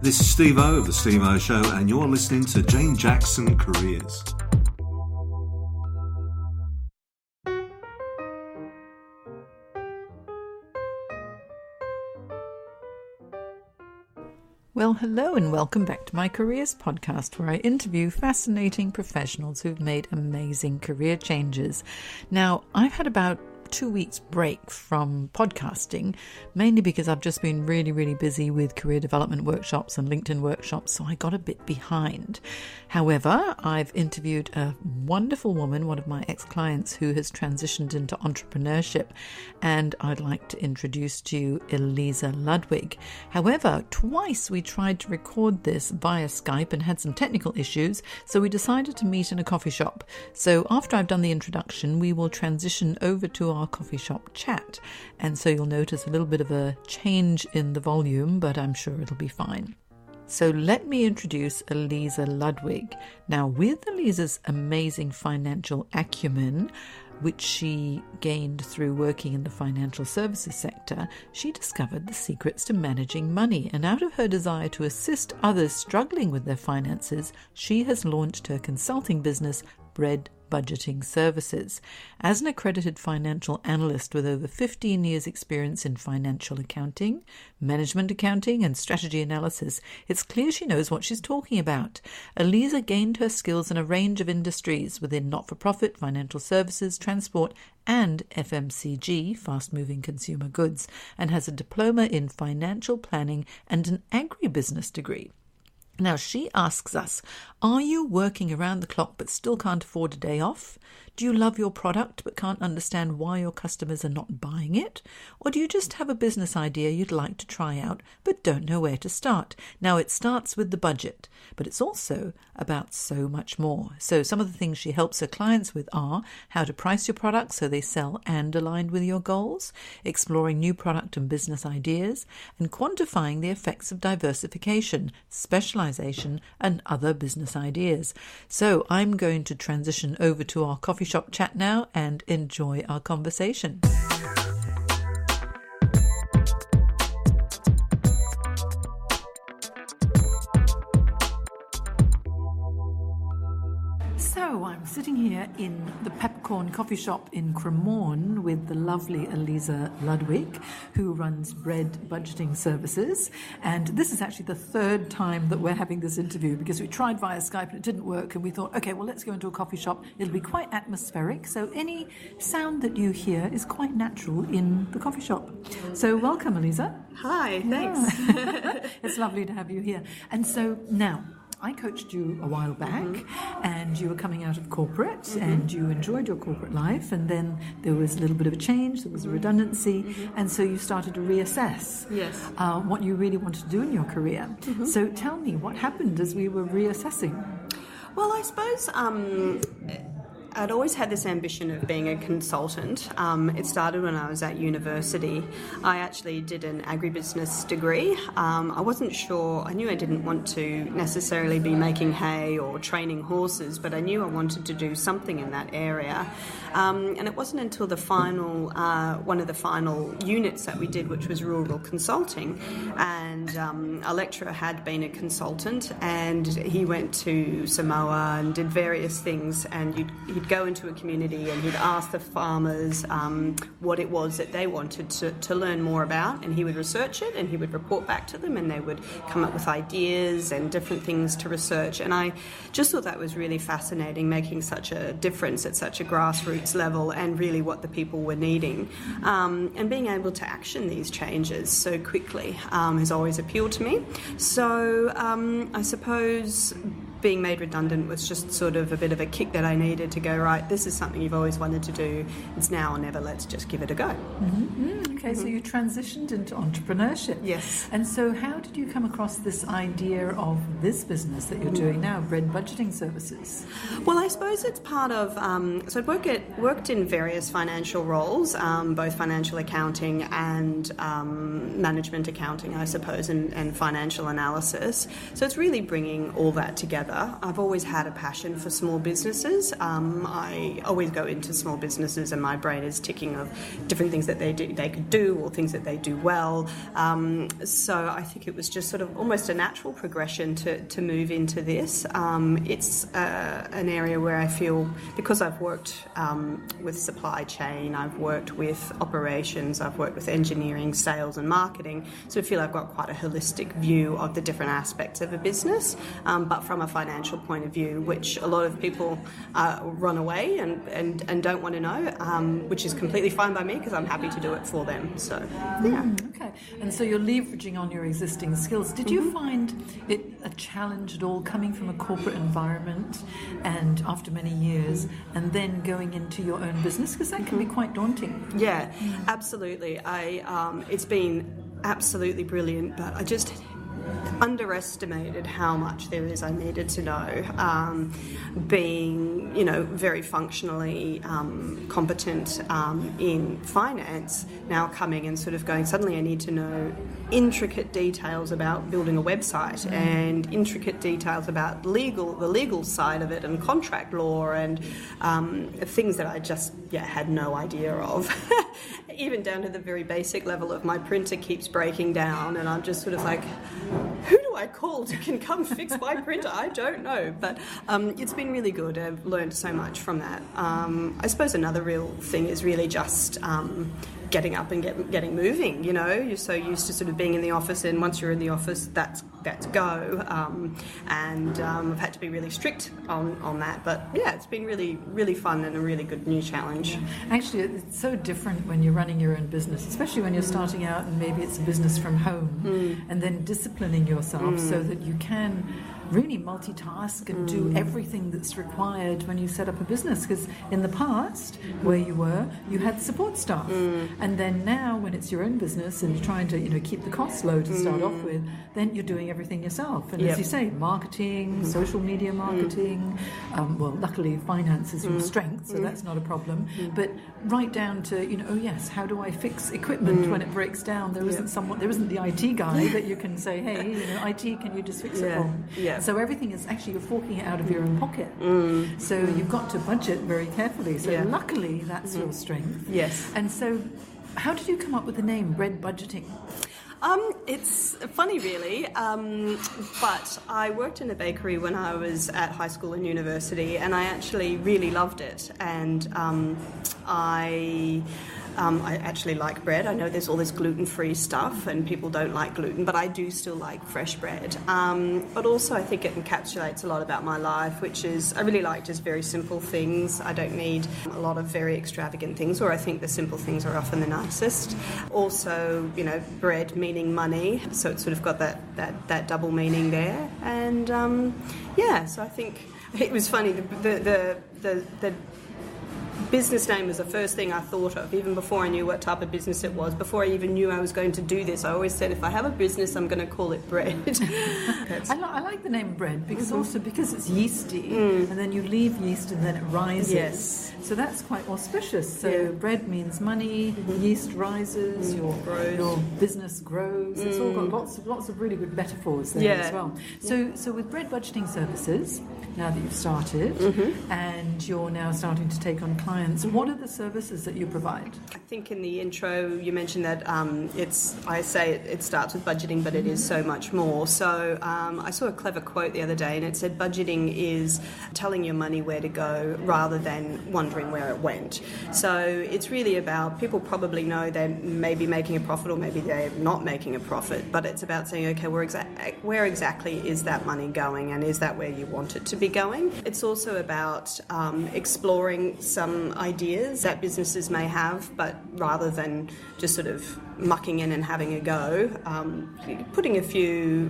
This is Steve-O of The Steve-O Show, and you're listening to Jane Jackson Careers. Well, hello and welcome back to my Careers podcast, where I interview fascinating professionals who've made amazing career changes. Now, I've had about 2 weeks break from podcasting, mainly because I've just been really busy with career development workshops and LinkedIn workshops, so I got a bit behind. However, I've interviewed a wonderful woman, one of my ex-clients, who has transitioned into entrepreneurship, and I'd like to introduce to you Eliza Ludwig. However, twice we tried to record this via Skype and had some technical issues, so we decided to meet in a coffee shop. So after I've done the introduction, we will transition over to our coffee shop chat, and so you'll notice a little bit of a change in the volume, but I'm sure it'll be fine. So let me introduce Eliza Ludwig. Now, with Eliza's amazing financial acumen, which she gained through working in the financial services sector, she discovered the secrets to managing money. And out of her desire to assist others struggling with their finances, she has launched her consulting business, Bread Budgeting Services. As an accredited financial analyst with over 15 years experience in financial accounting, management accounting and strategy analysis, it's clear she knows what she's talking about. Eliza gained her skills in a range of industries within not-for-profit, financial services, transport and FMCG, fast-moving consumer goods, and has a diploma in financial planning and an agribusiness degree. Now, she asks us, are you working around the clock but still can't afford a day off? Do you love your product but can't understand why your customers are not buying it? Or do you just have a business idea you'd like to try out but don't know where to start? Now, it starts with the budget, but it's also about so much more. So some of the things she helps her clients with are how to price your products so they sell and aligned with your goals, exploring new product and business ideas, and quantifying the effects of diversification, specialization, and other business ideas. So I'm going to transition over to our coffee shop chat now and enjoy our conversation. So I'm sitting here in the Peppercorn Coffee Shop in Cremorne with the lovely Eliza Ludwig, who runs Bread Budgeting Services. And this is actually the third time that we're having this interview, because we tried via Skype and it didn't work, and we thought, okay, well, let's go into a coffee shop. It'll be quite atmospheric, so any sound that you hear is quite natural in the coffee shop. So welcome, Eliza. Hi, thanks. Yeah. It's lovely to have you here. And so now, I coached you a while back, and you were coming out of corporate, and you enjoyed your corporate life, and then there was a little bit of a change, there was a redundancy, and so you started to reassess what you really wanted to do in your career. So tell me, what happened as we were reassessing? Well, I suppose I'd always had this ambition of being a consultant. It started when I was at university. I actually did an agribusiness degree. I wasn't sure, I knew I didn't want to necessarily be making hay or training horses, but I knew I wanted to do something in that area. And it wasn't until the final, one of the final units that we did, which was rural consulting, and a lecturer had been a consultant, and he went to Samoa and did various things, and he'd go into a community and he'd ask the farmers what it was that they wanted to learn more about, and he would research it and he would report back to them, and they would come up with ideas and different things to research. And I just thought that was really fascinating, making such a difference at such a grassroots level and really what the people were needing. And being able to action these changes so quickly has always appealed to me. So I suppose being made redundant was just sort of a bit of a kick that I needed to go, right, this is something you've always wanted to do. It's now or never. Let's just give it a go. Okay, so you transitioned into entrepreneurship. Yes. And so how did you come across this idea of this business that you're doing now, Bread Budgeting Services? Well, I suppose it's part of, so I've worked in various financial roles, both financial accounting and management accounting, I suppose, and financial analysis. So it's really bringing all that together together. I've always had a passion for small businesses. I always go into small businesses and my brain is ticking of different things that they could do or things that they do well. So I think it was just sort of almost a natural progression to move into this. It's an area where I feel, because I've worked with supply chain, I've worked with operations, I've worked with engineering, sales and marketing, so I feel I've got quite a holistic view of the different aspects of a business, but from a financial point of view, which a lot of people run away and don't want to know, which is completely fine by me because I'm happy to do it for them. So, yeah. Okay. And so you're leveraging on your existing skills. Did you find it a challenge at all coming from a corporate environment and after many years and then going into your own business? Because that can be quite daunting. Yeah, absolutely. It's been absolutely brilliant, but I just underestimated how much there is I needed to know. Being, very functionally competent in finance, now coming and sort of going, suddenly I need to know intricate details about building a website and intricate details about the legal side of it and contract law and things that I just had no idea of. Even down to the very basic level of my printer keeps breaking down and I'm just sort of like, who do I call to can come fix my printer? I don't know. But it's been really good. I've learned so much from that. I suppose another real thing is really just getting up and getting moving. You're so used to sort of being in the office, and once you're in the office, that's go. And I've had to be really strict on that. But yeah, it's been really, really fun and a really good new challenge. Yeah. Actually, it's so different when you're running your own business, especially when you're starting out and maybe it's a business from home, and then disciplining yourself so that you can really multitask and do everything that's required when you set up a business. Because in the past, where you were, you had support staff, and then now when it's your own business and you're trying to keep the costs low to start off with, then you're doing everything yourself. And as you say, marketing, social media marketing. Well, luckily finance is your strength, so that's not a problem. But right down to how do I fix equipment when it breaks down? There isn't the IT guy that you can say, hey, IT, can you just fix it for me? Yeah. So everything is actually, you're forking it out of your own pocket. So you've got to budget very carefully. So luckily that's your strength. Yes. And so how did you come up with the name Bread Budgeting? It's funny, really, but I worked in a bakery when I was at high school and university, and I actually really loved it. And I actually like bread. I know there's all this gluten-free stuff and people don't like gluten, but I do still like fresh bread. But also I think it encapsulates a lot about my life, which is I really like just very simple things. I don't need a lot of very extravagant things, or I think the simple things are often the nicest. Also, bread meaning money, so it's sort of got that double meaning there. And so I think it was funny, the business name was the first thing I thought of, even before I knew what type of business it was. Before I even knew I was going to do this, I always said, if I have a business, I'm going to call it Bread. I like the name Bread because because it's yeasty, and then you leave yeast and then it rises. Yes. So that's quite auspicious. So bread means money, yeast rises, your business grows. It's all got lots of really good metaphors there as well. So with Bread Budgeting Services, now that you've started and you're now starting to take on clients, what are the services that you provide? I think in the intro you mentioned that it starts with budgeting, but it is so much more. So I saw a clever quote the other day, and it said budgeting is telling your money where to go rather than wondering where it went. So it's really about, people probably know they may be making a profit or maybe they're not making a profit, but it's about saying, okay, where exactly is that money going, and is that where you want it to be going? It's also about exploring some ideas that businesses may have, but rather than just sort of mucking in and having a go, putting a few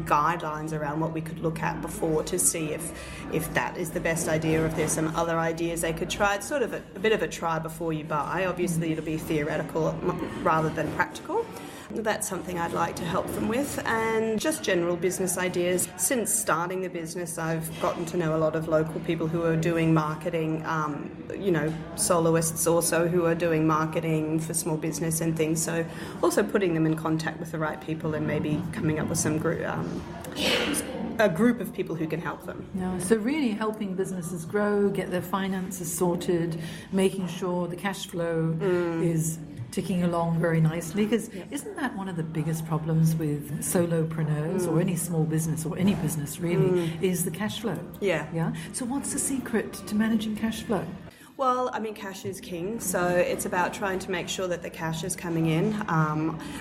guidelines around what we could look at before to see if that is the best idea, or if there's some other ideas they could try. It's sort of a bit of a try before you buy. Obviously it'll be theoretical rather than practical. That's something I'd like to help them with, and just general business ideas. Since starting the business, I've gotten to know a lot of local people who are doing marketing, soloists also who are doing marketing for small business and things. So also putting them in contact with the right people and maybe coming up with some a group of people who can help them. Yeah, so really helping businesses grow, get their finances sorted, making sure the cash flow is ticking along very nicely, because isn't that one of the biggest problems with solopreneurs or any small business or any business really is the cash flow? Yeah. So what's the secret to managing cash flow? Well, I mean, cash is king, so it's about trying to make sure that the cash is coming in.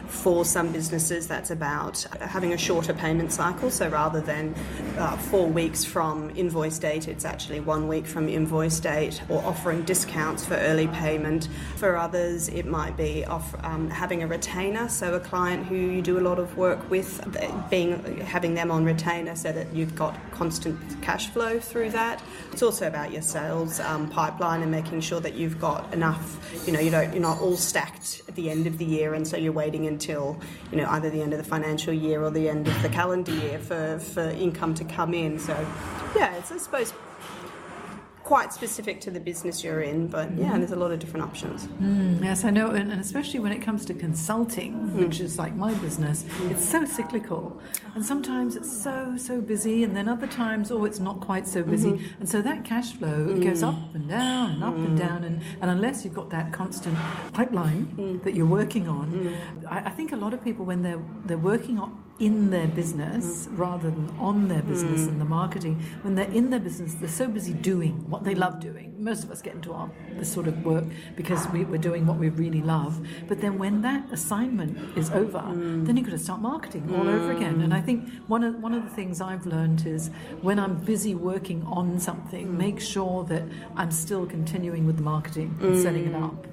For some businesses, that's about having a shorter payment cycle, so rather than 4 weeks from invoice date, it's actually 1 week from invoice date, or offering discounts for early payment. For others, it might be having a retainer, so a client who you do a lot of work with, having them on retainer so that you've got constant cash flow through that. It's also about your sales pipeline and making sure that you've got enough, you're not all stacked at the end of the year, and so you're waiting until, either the end of the financial year or the end of the calendar year for income to come in. So, it's, I suppose, quite specific to the business you're in, but there's a lot of different options. Yes, I know, and especially when it comes to consulting, which is like my business, it's so cyclical, and sometimes it's so busy, and then other times, it's not quite so busy, and so that cash flow it goes up and down and up and down, and unless you've got that constant pipeline that you're working on, I think a lot of people, when they're working on in their business rather than on their business and the marketing, when they're in their business, they're so busy doing what they love doing. Most of us get into this sort of work because we're doing what we really love, but then when that assignment is over, then you've got to start marketing all over again. And I think one of the things I've learned is when I'm busy working on something, make sure that I'm still continuing with the marketing and setting it up.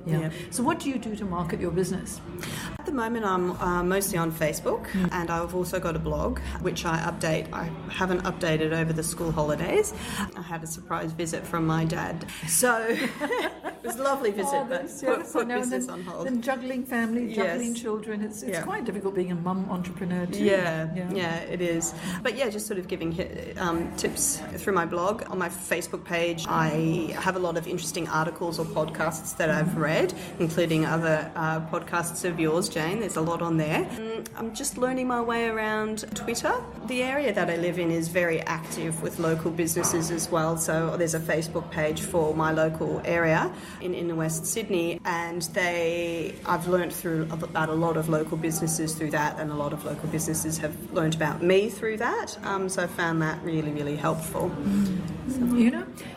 So what do you do to market your business? At the moment, I'm mostly on Facebook, and I've also got a blog, which I update. I haven't updated over the school holidays. I had a surprise visit from my dad. So it was a lovely visit, but put business on hold. Then juggling family, juggling children, it's quite difficult being a mum entrepreneur too. Yeah, it is. But just sort of giving tips through my blog. On my Facebook page, I have a lot of interesting articles or podcasts that I've read, including other podcasts of yours, Jane. There's a lot on there. I'm just learning my way around Twitter. The area that I live in is very active with local businesses as well. So there's a Facebook page for my local area in West Sydney, and I've learnt about a lot of local businesses through that, and a lot of local businesses have learnt about me through that. So I found that really, really helpful.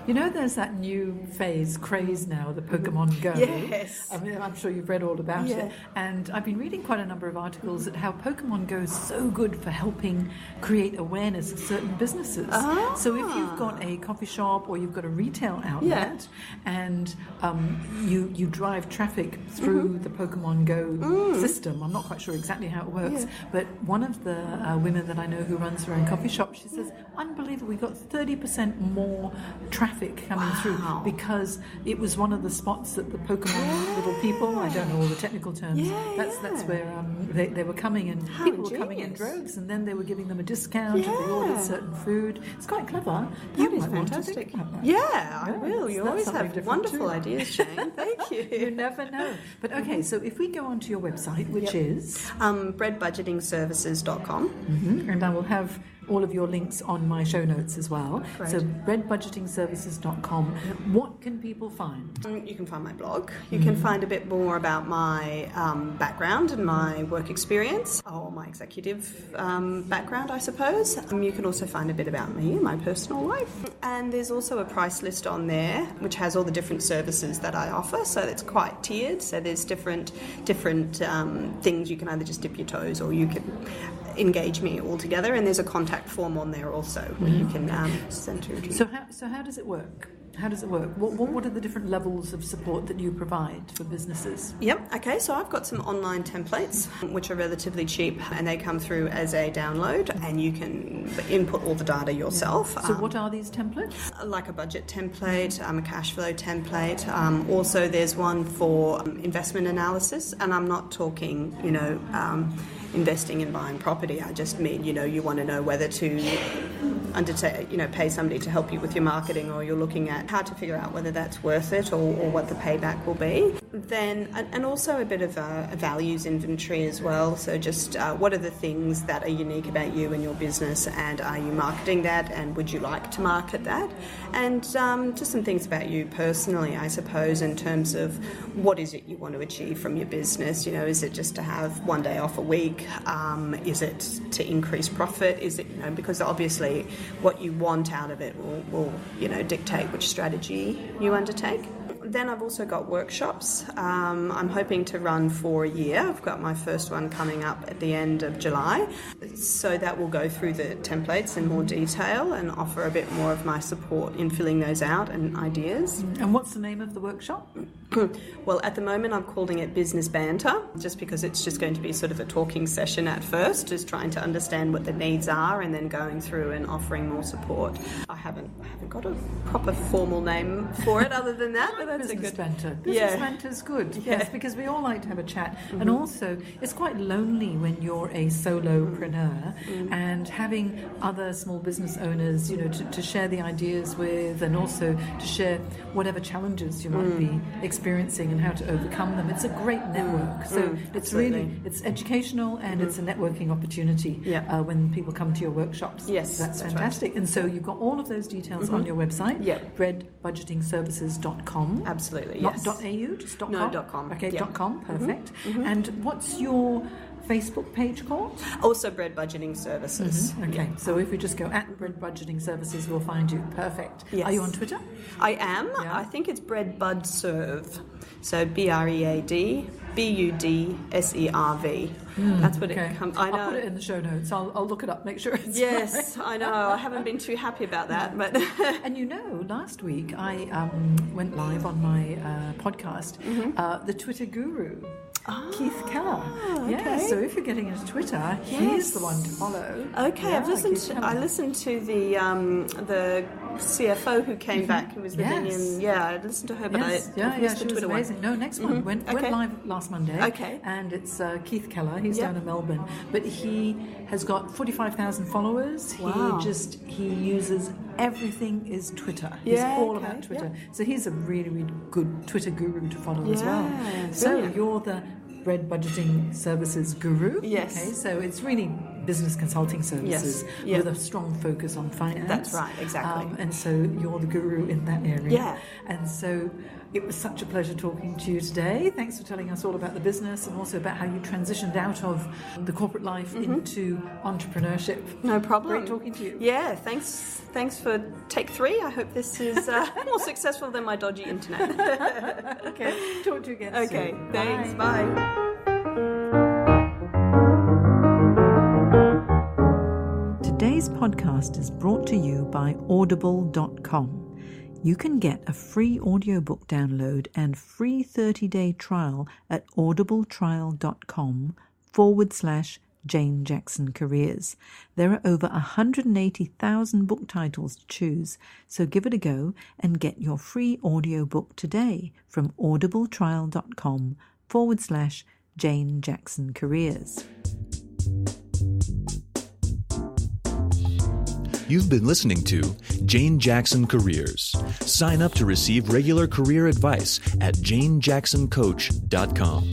There's that new craze now, the Pokemon Go. Yes. I mean, I'm sure you've read all about it. And I've been reading quite a number of articles at how Pokemon Go is so good for helping create awareness of certain businesses. So if you've got a coffee shop or you've got a retail outlet and you drive traffic through the Pokemon Go system, I'm not quite sure exactly how it works, but one of the women that I know who runs her own coffee shop, she says, unbelievable, we got 30% more traffic coming through because it was one of the spots that the Pokemon little people, I don't know all the technical terms, that's where they were coming, and people were coming in droves, and then they were giving them a discount if they ordered certain food. It's quite clever. That is fantastic. I will. You always have wonderful ideas, Jane. Thank you. You never know. But okay, so if we go onto your website, which is breadbudgetingservices.com, and I will have all of your links on my show notes as well. Great. So breadbudgetingservices.com. What can people find? You can find my blog. You can find a bit more about my background and my work experience, or my executive background, I suppose. You can also find a bit about me and my personal life. And there's also a price list on there, which has all the different services that I offer. So it's quite tiered. So there's different things. You can either just dip your toes, or you can engage me altogether, and there's a contact form on there also where you can send to. So how does it work? How does it work? What are the different levels of support that you provide for businesses? Okay, so I've got some online templates which are relatively cheap, and they come through as a download, and you can input all the data yourself. So what are these templates? Like a budget template, a cash flow template. Also there's one for investment analysis, and I'm not talking, investing in buying property. I just mean, you want to know whether to pay somebody to help you with your marketing, or you're looking at how to figure out whether that's worth it or what the payback will be. Then, and also a bit of a values inventory as well. So just what are the things that are unique about you and your business, and are you marketing that, and would you like to market that? And just some things about you personally, I suppose, in terms of what is it you want to achieve from your business. Is it just to have one day off a week? Is it to increase profit? Is it, because obviously what you want out of it will dictate which strategy you undertake. Then I've also got workshops. I'm hoping to run for a year. I've got my first one coming up at the end of July. So that will go through the templates in more detail and offer a bit more of my support in filling those out and ideas. And what's the name of the workshop? Well, at the moment I'm calling it Business Banter, just because it's just going to be sort of a talking session at first, just trying to understand what the needs are and then going through and offering more support. I haven't got a proper formal name for it other than that, but that's Business a good... Banter. Business Banter's good, yes, because we all like to have a chat. And also, it's quite lonely when you're a solopreneur and having other small business owners, to share the ideas with, and also to share whatever challenges you might be experiencing and how to overcome them. It's a great network. So it's absolutely. it's educational, and it's a networking opportunity when people come to your workshops. Yes, that's right. fantastic. And so you've got all of those details on your website, breadbudgetingservices.com. Absolutely, Not yes. .au, just .com? No, .com. Okay, Yeah. .com, perfect. And what's your Facebook page called? Also Bread Budgeting Services. Okay, so if we just go at Bread Budgeting Services, we'll find you. Perfect. Yes. Are you on Twitter? I am. Yeah. I think it's Bread Bud Serve. So BreadBudserv. That's what it comes. I know. I'll put it in the show notes. I'll look it up, make sure it's Yes, right. I know. I haven't been too happy about that, but And last week I went live on my podcast, the Twitter guru. Keith Keller. Yeah, so if you're getting into Twitter, he's the one to follow. Okay, Yeah, I listened to the CFO who came back, who was the Indian. Yeah, I listened to her, but I missed she the was Twitter amazing. one. No, next one went live last Monday. Okay. And it's Keith Keller. He's down in Melbourne, but he has got 45,000 followers. Wow. He uses everything is Twitter. He's all about Twitter. So he's a really, really good Twitter guru to follow as well. So brilliant. you're the Bread Budgeting Services guru. Yes. Okay, so it's really business consulting services with a strong focus on finance. That's right, exactly. And so you're the guru in that area. Yeah. And so it was such a pleasure talking to you today. Thanks for telling us all about the business and also about how you transitioned out of the corporate life into entrepreneurship. No problem. Great talking to you. Yeah, thanks for take 3. I hope this is more successful than my dodgy internet. Okay, talk to you again Okay, soon. thanks. Bye. Bye. Today's podcast is brought to you by audible.com. You can get a free audiobook download and free 30-day trial at audibletrial.com/Jane Jackson Careers. There are over 180,000 book titles to choose, so give it a go and get your free audiobook today from audibletrial.com/Jane Jackson Careers. You've been listening to Jane Jackson Careers. Sign up to receive regular career advice at janejacksoncoach.com.